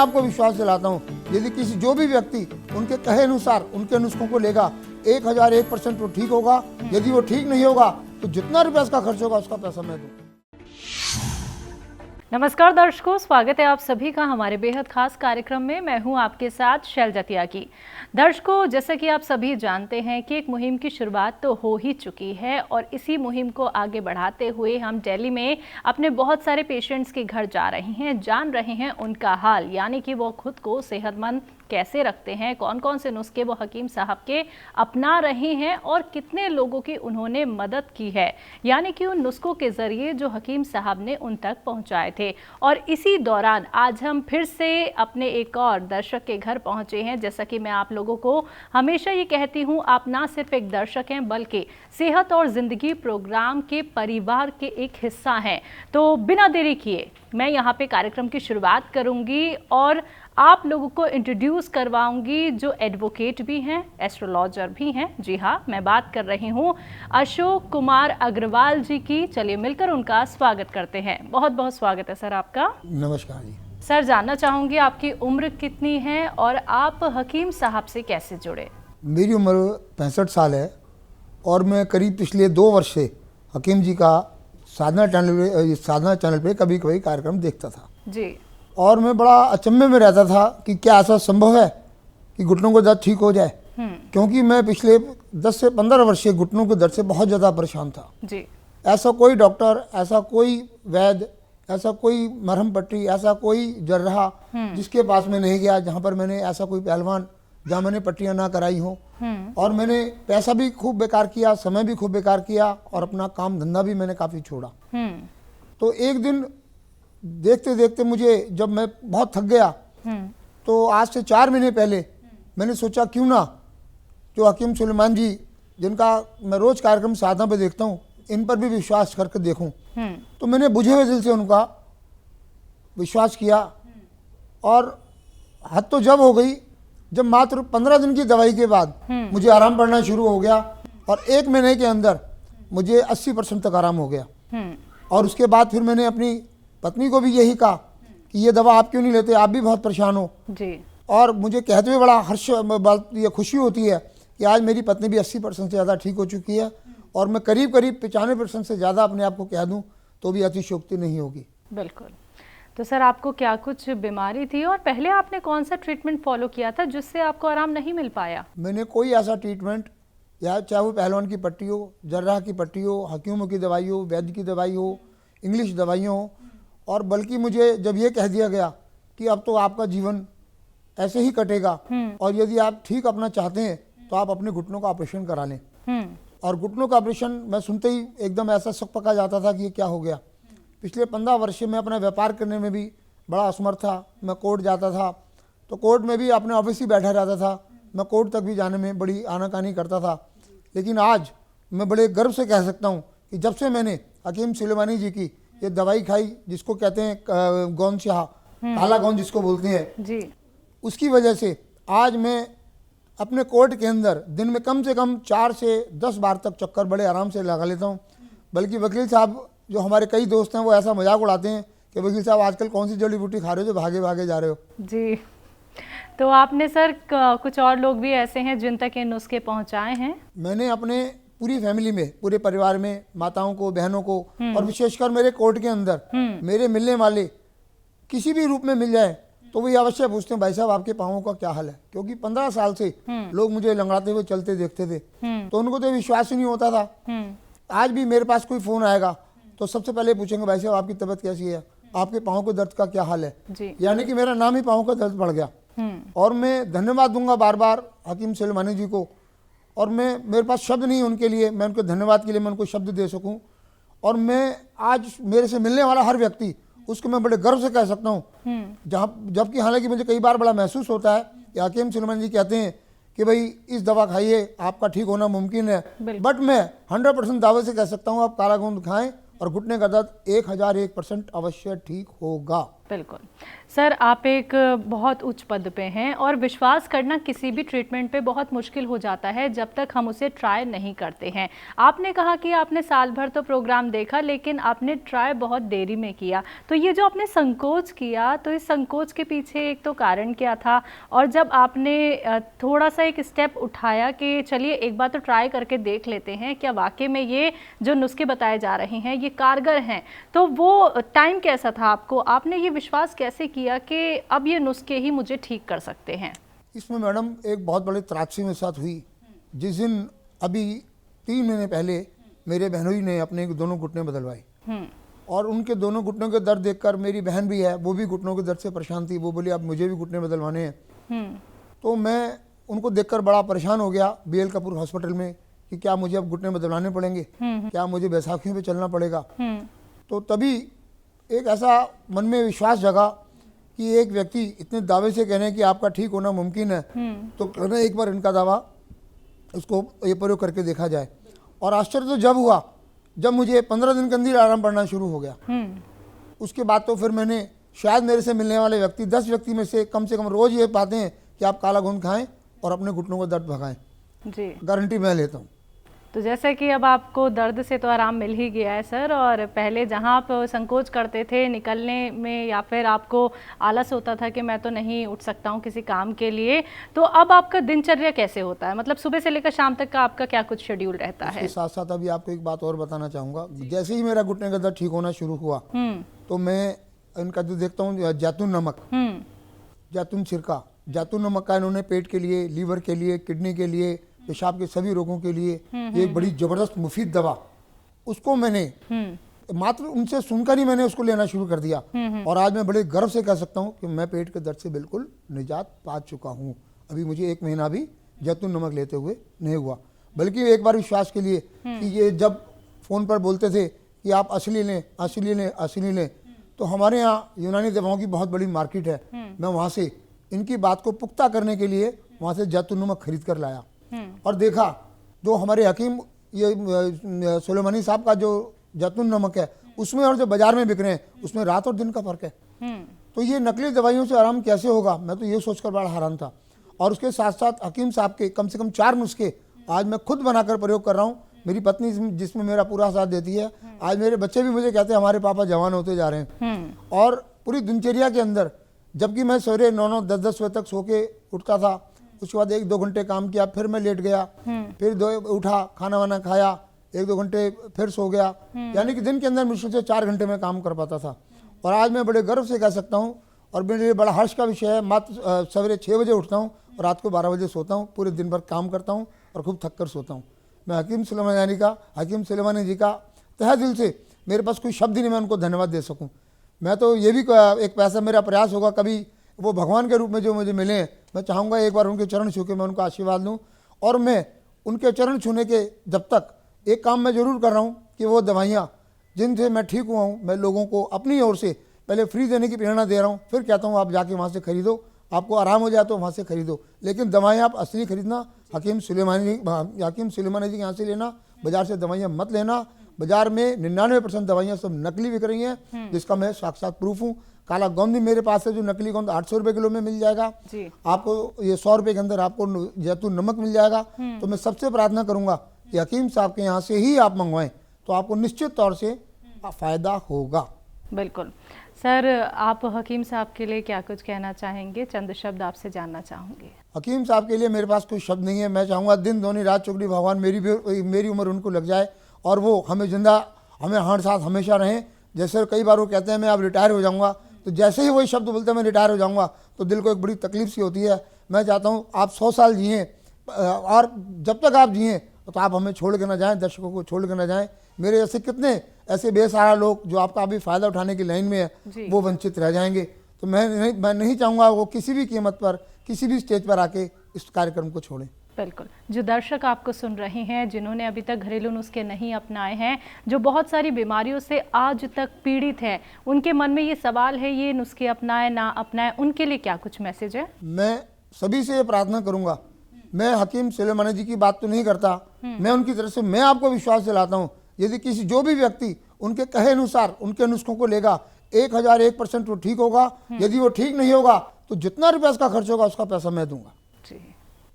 आपको विश्वास दिलाता हूँ, यदि किसी जो भी व्यक्ति उनके कहे अनुसार उनके नुस्खों को लेगा 1001% वो ठीक होगा। यदि वो ठीक नहीं होगा तो जितना रुपया उसका खर्च होगा उसका पैसा मैं दूँ। नमस्कार दर्शकों, स्वागत है आप सभी का हमारे बेहद खास कार्यक्रम में। मैं हूं आपके साथ शैलजा त्यागी। दर्शकों, जैसा कि आप सभी जानते हैं कि एक मुहिम की शुरुआत तो हो ही चुकी है और इसी मुहिम को आगे बढ़ाते हुए हम दिल्ली में अपने बहुत सारे पेशेंट्स के घर जा रहे हैं, जान रहे हैं उनका हाल, यानी कि वो खुद को सेहतमंद कैसे रखते हैं, कौन कौन से नुस्खे वो हकीम साहब के अपना रहे हैं और कितने लोगों की उन्होंने मदद की है, यानी कि उन नुस्खों के जरिए जो हकीम साहब ने उन तक पहुंचाए थे। और इसी दौरान आज हम फिर से अपने एक और दर्शक के घर पहुंचे हैं। जैसा कि मैं आप लोगों को हमेशा ये कहती हूँ, आप ना सिर्फ एक दर्शक हैं बल्कि सेहत और जिंदगी प्रोग्राम के परिवार के एक हिस्सा हैं। तो बिना देरी किए मैं यहाँ पे कार्यक्रम की शुरुआत करूँगी और आप लोगों को इंट्रोड्यूस करवाऊंगी जो एडवोकेट भी हैं, एस्ट्रोलॉजर भी हैं। जी हाँ, मैं बात कर रही हूँ अशोक कुमार अग्रवाल जी की। चलिए मिलकर उनका स्वागत करते हैं। बहुत बहुत स्वागत है सर आपका। नमस्कार जी। सर, जानना चाहूँगी आपकी उम्र कितनी है और आप हकीम साहब से कैसे जुड़े? मेरी उम्र 65 साल है और मैं करीब पिछले 2 वर्ष से हकीम जी का साधना चैनल पे कभी कभी कार्यक्रम देखता था जी। और मैं बड़ा अचंभे में रहता था कि क्या ऐसा संभव है कि घुटनों को दर्द ठीक हो जाए, क्योंकि मैं पिछले 10 से 15 वर्ष से घुटनों के दर्द से बहुत ज़्यादा परेशान था जी। ऐसा कोई डॉक्टर, ऐसा कोई वैद्य, ऐसा कोई मरहम पट्टी, ऐसा कोई जर्राह जिसके पास मैं नहीं गया, जहाँ पर मैंने ऐसा कोई पहलवान जहाँ मैंने पट्टियाँ ना कराई हों। और मैंने पैसा भी खूब बेकार किया, समय भी खूब बेकार किया और अपना काम धंधा भी मैंने काफ़ी छोड़ा। तो एक दिन देखते देखते मुझे, जब मैं बहुत थक गया, तो आज से 4 महीने पहले मैंने सोचा क्यों ना जो हकीम सुलेमान जी, जिनका मैं रोज कार्यक्रम साधना पे देखता हूँ, इन पर भी विश्वास करके देखूं। तो मैंने बुझे हुए दिल से उनका विश्वास किया और हद तो जब हो गई जब मात्र 15 दिन की दवाई के बाद मुझे आराम पड़ना शुरू हो गया और 1 महीने के अंदर मुझे 80% तक आराम हो गया। और उसके बाद फिर मैंने अपनी पत्नी को भी यही कहा कि ये दवा आप क्यों नहीं लेते, आप भी बहुत परेशान हो जी। और मुझे कहते हुए बड़ा हर्ष, ये खुशी होती है कि आज मेरी पत्नी भी 80% से ज़्यादा ठीक हो चुकी है और मैं करीब 95% से ज़्यादा अपने आप को कह दूं तो भी अतिशयोक्ति नहीं होगी। बिल्कुल। तो सर, आपको क्या कुछ बीमारी थी और पहले आपने कौन सा ट्रीटमेंट फॉलो किया था जिससे आपको आराम नहीं मिल पाया? मैंने कोई ऐसा ट्रीटमेंट, या चाहे वो पहलवान की पट्टी हो, जर्राह की पट्टी हो, हकीमों की दवाई हो, वैद्य की दवाई हो, इंग्लिश दवाइयाँ हो, और बल्कि मुझे जब ये कह दिया गया कि अब तो आपका जीवन ऐसे ही कटेगा और यदि आप ठीक अपना चाहते हैं तो आप अपने घुटनों का ऑपरेशन करा लें। और घुटनों का ऑपरेशन मैं सुनते ही एकदम ऐसा शक पका जाता था कि ये क्या हो गया। पिछले 15 वर्ष से मैं अपना व्यापार करने में भी बड़ा असमर्थ था। मैं कोर्ट जाता था तो कोर्ट में भी अपने ऑफिस ही बैठा रहता था, मैं कोर्ट तक भी जाने में बड़ी आनाकानी करता था। लेकिन आज मैं बड़े गर्व से कह सकता हूँ कि जब से मैंने हकीम सुलेमानी जी की ये दवाई खाई, जिसको कहते हैं गौन शाह, काला गौन जिसको बोलते हैं जी, उसकी वजह से आज मैं अपने कोर्ट के अंदर दिन में कम से कम 4 से 10 बार तक चक्कर बड़े आराम से लगा लेता हूँ। बल्कि वकील साहब, जो हमारे कई दोस्त हैं, वो ऐसा मजाक उड़ाते हैं कि वकील साहब आजकल कौन सी जड़ी बूटी खा रहे हो जो भागे भागे जा रहे हो। जी। तो आपने सर कुछ और लोग भी ऐसे हैं जिन तक ये नुस्खे पहुंचाए हैं? मैंने अपने पूरी फैमिली में, पूरे परिवार में, माताओं को, बहनों को और विशेषकर मेरे कोर्ट के अंदर मेरे मिलने वाले किसी भी रूप में मिल जाए तो वही अवश्य पूछते हैं, भाई साहब आपके पाँवों का क्या हाल है। क्योंकि 15 साल से लोग मुझे लंगड़ाते हुए चलते देखते थे तो उनको तो विश्वास ही नहीं होता था। आज भी मेरे पास कोई फोन आएगा तो सबसे पहले पूछेंगे, भाई साहब आपकी तबीयत कैसी है, आपके पाँव के दर्द का क्या हाल है। यानी कि मेरा नाम ही पाँव का दर्द बढ़ गया। और मैं धन्यवाद दूंगा बार बार हकीम सुलेमानी जी को, और मेरे पास शब्द नहीं उनके लिए, मैं उनके धन्यवाद के लिए मैं उनको शब्द दे सकूं। और मैं आज मेरे से मिलने वाला हर व्यक्ति, उसको मैं बड़े गर्व से कह सकता हूँ, जबकि हालांकि मुझे कई बार बड़ा महसूस होता है कि हकीम सुलेमानी जी कहते हैं कि भाई इस दवा खाइए आपका ठीक होना मुमकिन है, बट मैं 100% दावे से कह सकता हूँ आप काला गोंद खाएं और घुटने का दर्द 1001% अवश्य ठीक होगा। बिल्कुल सर, आप एक बहुत उच्च पद पे हैं और विश्वास करना किसी भी ट्रीटमेंट पे बहुत मुश्किल हो जाता है जब तक हम उसे ट्राई नहीं करते हैं। आपने कहा कि आपने साल भर तो प्रोग्राम देखा, लेकिन आपने ट्राई बहुत देरी में किया। तो ये जो आपने संकोच किया, तो इस संकोच के पीछे एक तो कारण क्या था, और जब आपने थोड़ा सा एक स्टेप उठाया कि चलिए एक बार तो ट्राई करके देख लेते हैं क्या वाकई में ये जो नुस्खे बताए जा रहे हैं ये कारगर हैं, तो वो टाइम कैसा था आपको? आपने ये विश्वास कैसे किया कि अब ये नुस्खे ही मुझे ठीक कर सकते हैं? इसमें मैडम एक बहुत बड़ी त्रासदी मेरे साथ हुई। जिस दिन अभी 3 महीने पहले मेरे बहनोई ने अपने दोनों घुटने बदलवाए और उनके दोनों घुटनों के दर्द देखकर, मेरी बहन भी है वो भी घुटनों के दर्द से परेशान थी, वो बोली अब मुझे भी घुटने बदलवाने हैं। तो मैं उनको देखकर बड़ा परेशान हो गया BL कपूर हॉस्पिटल में कि क्या मुझे अब घुटने बदलवाने पड़ेंगे, क्या मुझे बैसाखियों पे चलना पड़ेगा। तो तभी एक ऐसा मन में विश्वास जगा कि एक व्यक्ति इतने दावे से कह रहे हैं कि आपका ठीक होना मुमकिन है, तो क्यों ना एक बार इनका दावा उसको ये प्रयोग करके देखा जाए। और आश्चर्य तो जब हुआ जब मुझे 15 दिन के अंदर आराम पड़ना शुरू हो गया। उसके बाद तो फिर मैंने, शायद मेरे से मिलने वाले व्यक्ति 10 व्यक्ति में से कम रोज ये पाते हैं कि आप काला घुन खाएं और अपने घुटनों का दर्द भगाएं। जी, गारंटी मैं लेता हूँ। तो जैसे कि अब आपको दर्द से तो आराम मिल ही गया है सर, और पहले जहां आप संकोच करते थे निकलने में या फिर आपको आलस होता था कि मैं तो नहीं उठ सकता हूं किसी काम के लिए, तो अब आपका दिनचर्या कैसे होता है? मतलब सुबह से लेकर शाम तक का आपका क्या कुछ शेड्यूल रहता है? इसके साथ साथ अभी आपको एक बात और बताना चाहूँगा। जैसे ही मेरा घुटने का दर्द ठीक होना शुरू हुआ तो मैं इनका जो देखता हूँ जैतून नमक, जैतून सिरका, जैतून नमक का इन्होंने पेट के लिए, लीवर के लिए, किडनी के लिए, पेशाब के सभी रोगों के लिए एक बड़ी जबरदस्त मुफीद दवा, उसको मैंने मात्र उनसे सुनकर ही मैंने उसको लेना शुरू कर दिया। और आज मैं बड़े गर्व से कह सकता हूँ कि मैं पेट के दर्द से बिल्कुल निजात पा चुका हूँ। अभी मुझे 1 महीना भी जैतून नमक लेते हुए नहीं हुआ। बल्कि एक बार विश्वास के लिए कि ये जब फ़ोन पर बोलते थे कि आप असली लें, असली लें, असली लें, तो हमारे यहाँ यूनानी दवाओं की बहुत बड़ी मार्केट है। मैं वहाँ से इनकी बात को पुख्ता करने के लिए वहाँ से जैतून नमक खरीद कर लाया और देखा जो हमारे हकीम ये सुलेमानी साहब का जो जैतून नमक है उसमें और जो बाजार में बिक रहे हैं उसमें रात और दिन का फर्क है। तो ये नकली दवाइयों से आराम कैसे होगा, मैं तो ये सोचकर बड़ा हैरान था। और उसके साथ साथ हकीम साहब के कम से कम 4 नुस्खे आज मैं खुद बनाकर प्रयोग कर रहा हूँ। मेरी पत्नी जिसमें मेरा पूरा साथ देती है। आज मेरे बच्चे भी मुझे कहते हैं हमारे पापा जवान होते जा रहे हैं। और पूरी दिनचर्या के अंदर, जबकि मैं सवेरे 9-9, 10-10 बजे तक सो के उठता था, उसके बाद 1-2 घंटे काम किया, फिर मैं लेट गया, फिर उठा, खाना वाना खाया, 1-2 घंटे फिर सो गया, यानी कि दिन के अंदर मुश्किल से 4 घंटे में काम कर पाता था। और आज मैं बड़े गर्व से कह सकता हूँ और मेरे लिए बड़ा हर्ष का विषय है, मात्र सवेरे 6 बजे उठता हूँ और रात को 12 बजे सोता हूँ। पूरे दिन भर काम करता हूँ और खूब थक कर सोता हूँ। मैं हकीम सुलेमानी जी का तहे दिल से, मेरे पास कोई शब्द ही नहीं मैं उनको धन्यवाद दे सकूँ। मैं तो ये भी एक पैसा मेरा प्रयास होगा, कभी वो भगवान के रूप में जो मुझे मिले हैं, मैं चाहूँगा एक बार उनके चरण छू के मैं उनको आशीर्वाद लूँ। और मैं उनके चरण छूने के जब तक एक काम मैं ज़रूर कर रहा हूँ कि वो दवाइयाँ जिनसे मैं ठीक हुआ हूँ, मैं लोगों को अपनी ओर से पहले फ्री देने की प्रेरणा दे रहा हूँ। फिर कहता हूँ आप जाके वहाँ से खरीदो, आपको आराम हो जाए तो वहाँ से खरीदो, लेकिन दवाएँ आप असली खरीदना, हकीम सुलेमानी जी के यहाँ से लेना, बाजार से दवाइयाँ मत लेना। बाजार में 99% दवाइयाँ सब नकली बिक रही हैं, जिसका मैं साक्षात प्रूफ हूँ। काला गोंद भी मेरे पास है, जो नकली गोंद 800 रुपये किलो में मिल जाएगा जी। आपको ये 100 रुपये के अंदर आपको जैतून नमक मिल जाएगा। तो मैं सबसे प्रार्थना करूंगा कि हकीम साहब के यहाँ से ही आप मंगवाएं, तो आपको निश्चित तौर से फायदा होगा। बिल्कुल सर, आप हकीम साहब के लिए क्या कुछ कहना चाहेंगे? चंद शब्द आपसे जानना चाहूँगी। हकीम साहब के लिए मेरे पास कोई शब्द नहीं है। मैं चाहूँगा दिन दोनी रात चौगनी भगवान मेरी उम्र उनको लग जाए और वो हमें जिंदा, हमें हर साथ हमेशा रहें। जैसे कई बार वो कहते हैं मैं अब रिटायर हो जाऊँगा, तो जैसे ही वही शब्द बोलते हैं मैं रिटायर हो जाऊँगा, तो दिल को एक बड़ी तकलीफ सी होती है। मैं चाहता हूँ आप 100 साल जिए, और जब तक आप जिए तो आप हमें छोड़ के ना जाएं, दर्शकों को छोड़ के ना जाएं। मेरे ऐसे कितने ऐसे बेसहारा लोग जो आपका अभी फ़ायदा उठाने की लाइन में है, वो वंचित रह जाएंगे। तो मैं नहीं चाहूँगा वो किसी भी कीमत पर, किसी भी स्टेज पर आके इस कार्यक्रम को छोड़ें। बिल्कुल, जो दर्शक आपको सुन रहे हैं, जिन्होंने अभी तक घरेलू नुस्खे नहीं अपनाए हैं, जो बहुत सारी बीमारियों से आज तक पीड़ित हैं, उनके मन में ये सवाल है ये नुस्खे अपनाएं ना अपनाएं, उनके लिए क्या कुछ मैसेज है? मैं सभी से ये प्रार्थना करूंगा, मैं हकीम सुलेमानी जी की बात तो नहीं करता, मैं उनकी तरफ से मैं आपको विश्वास दिलाता हूँ, यदि किसी जो भी व्यक्ति उनके कहे अनुसार उनके नुस्खों को लेगा, 1001% वो ठीक होगा। यदि वो ठीक नहीं होगा तो जितना रुपया इसका खर्च होगा उसका पैसा मैं दूंगा। जी।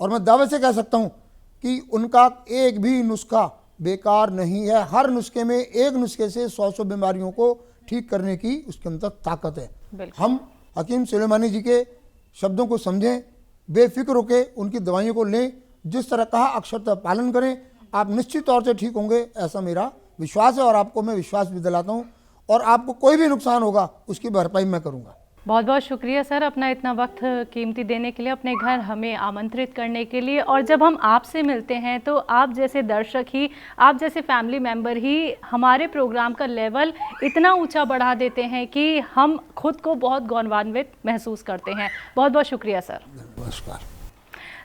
और मैं दावे से कह सकता हूं कि उनका एक भी नुस्खा बेकार नहीं है। हर नुस्खे में, एक नुस्खे से 100 बीमारियों को ठीक करने की उसके अंदर ताकत है। हम हकीम सुलेमानी जी के शब्दों को समझें, बेफिक्र होकर उनकी दवाइयों को लें, जिस तरह कहा अक्षरतः पालन करें, आप निश्चित तौर से ठीक होंगे, ऐसा मेरा विश्वास है। और आपको मैं विश्वास भी दिलाता हूँ। और आपको कोई भी नुकसान होगा उसकी भरपाई मैं करूँगा। बहुत बहुत शुक्रिया सर, अपना इतना वक्त कीमती देने के लिए, अपने घर हमें आमंत्रित करने के लिए। और जब हम आपसे मिलते हैं तो आप जैसे दर्शक ही, आप जैसे फैमिली मेंबर ही हमारे प्रोग्राम का लेवल इतना ऊंचा बढ़ा देते हैं कि हम खुद को बहुत गौरवान्वित महसूस करते हैं। बहुत बहुत शुक्रिया सर। नमस्कार।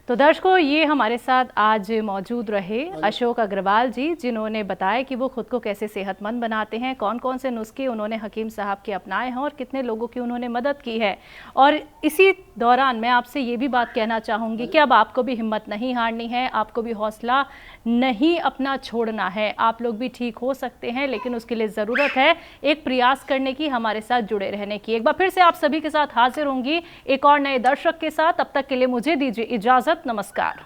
तो दर्शकों, ये हमारे साथ आज मौजूद रहे अशोक अग्रवाल जी, जिन्होंने बताया कि वो खुद को कैसे सेहतमंद बनाते हैं, कौन कौन से नुस्खे उन्होंने हकीम साहब के अपनाए हैं और कितने लोगों की उन्होंने मदद की है। और इसी दौरान मैं आपसे ये भी बात कहना चाहूँगी कि अब आपको भी हिम्मत नहीं हारनी है, आपको भी हौसला नहीं अपना छोड़ना है। आप लोग भी ठीक हो सकते हैं, लेकिन उसके लिए ज़रूरत है एक प्रयास करने की, हमारे साथ जुड़े रहने की। एक बार फिर से आप सभी के साथ हाजिर होंगी एक और नए दर्शक के साथ। तब तक के लिए मुझे दीजिए इजाज़त। नमस्कार।